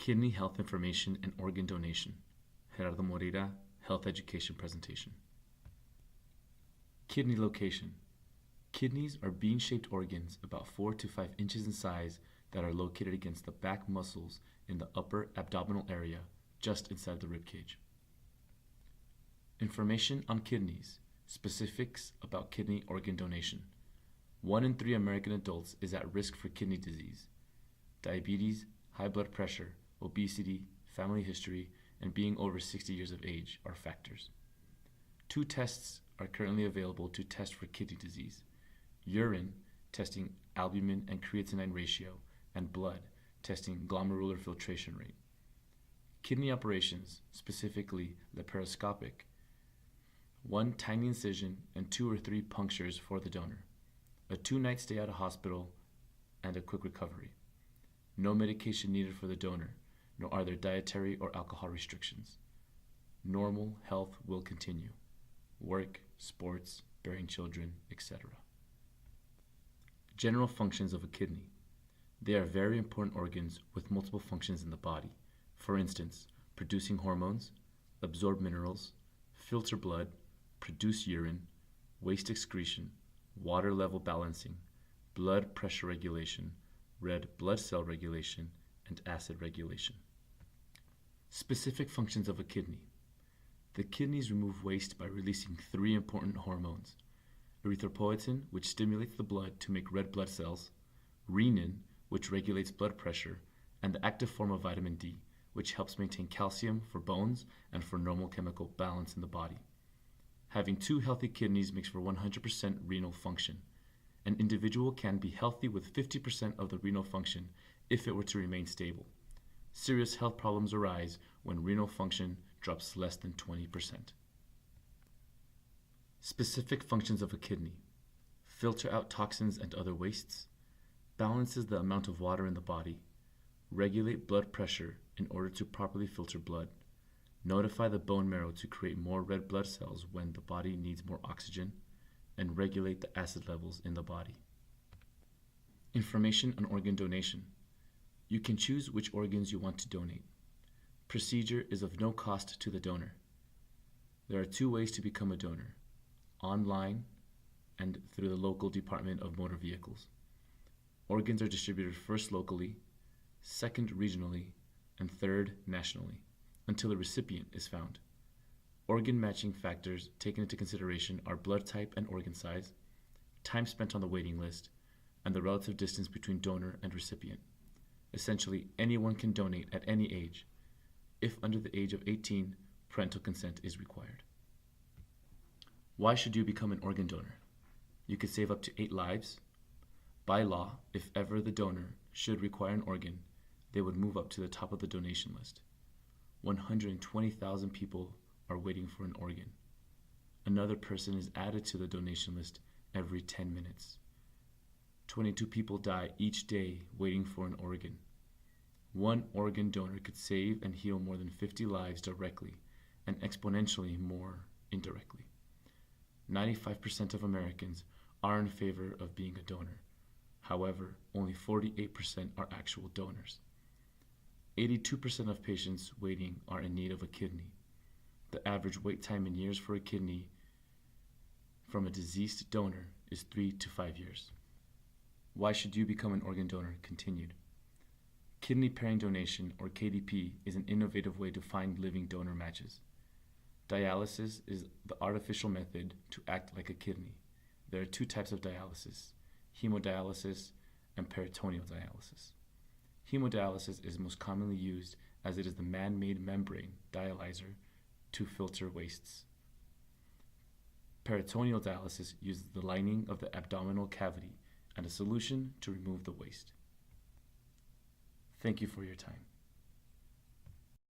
Kidney Health Information and Organ Donation. Gerardo Moreira, Health Education Presentation. Kidney location. Kidneys are bean-shaped organs about 4 to 5 inches in size that are located against the back muscles in the upper abdominal area, just inside the rib cage. Information on kidneys. Specifics about kidney organ donation. 1 in 3 American adults is at risk for kidney disease. Diabetes, high blood pressure, obesity, family history, and being over 60 years of age are factors. 2 tests are currently available to test for kidney disease: urine, testing albumin and creatinine ratio, and blood, testing glomerular filtration rate. Kidney operations, specifically laparoscopic: 1 tiny incision and 2 or 3 punctures for the donor, a 2-night stay at a hospital, and a quick recovery. No medication needed for the donor, nor are there dietary or alcohol restrictions. Normal health will continue: work, sports, bearing children, etc. General functions of a kidney. They are very important organs with multiple functions in the body. For instance, producing hormones, absorb minerals, filter blood, produce urine, waste excretion, water level balancing, blood pressure regulation, red blood cell regulation, and acid regulation. Specific functions of a kidney. The kidneys remove waste by releasing 3 important hormones: erythropoietin, which stimulates the blood to make red blood cells; renin, which regulates blood pressure; and the active form of vitamin D, which helps maintain calcium for bones and for normal chemical balance in the body. Having 2 healthy kidneys makes for 100% renal function. An individual can be healthy with 50% of the renal function if it were to remain stable. Serious health problems arise when renal function drops less than 20%. Specific functions of a kidney: filter out toxins and other wastes, balances the amount of water in the body, regulate blood pressure in order to properly filter blood, notify the bone marrow to create more red blood cells when the body needs more oxygen, and regulate the acid levels in the body. Information on organ donation. You can choose which organs you want to donate. Procedure is of no cost to the donor. There are 2 ways to become a donor: online and through the local Department of Motor Vehicles. Organs are distributed first locally, second regionally, and third nationally, until a recipient is found. Organ matching factors taken into consideration are blood type and organ size, time spent on the waiting list, and the relative distance between donor and recipient. Essentially, anyone can donate at any age. If under the age of 18, parental consent is required. Why should you become an organ donor? You could save up to 8 lives. By law, if ever the donor should require an organ, they would move up to the top of the donation list. 120,000 people are waiting for an organ. Another person is added to the donation list every 10 minutes. 22 people die each day waiting for an organ. 1 organ donor could save and heal more than 50 lives directly, and exponentially more indirectly. 95% of Americans are in favor of being a donor. However, only 48% are actual donors. 82% of patients waiting are in need of a kidney. The average wait time in years for a kidney from a deceased donor is 3 to 5 years. Why should you become an organ donor? Continued. Kidney pairing donation, or KDP, is an innovative way to find living donor matches. Dialysis is the artificial method to act like a kidney. There are 2 types of dialysis: hemodialysis and peritoneal dialysis. Hemodialysis is most commonly used as it is the man-made membrane dialyzer to filter wastes. Peritoneal dialysis uses the lining of the abdominal cavity and a solution to remove the waste. Thank you for your time.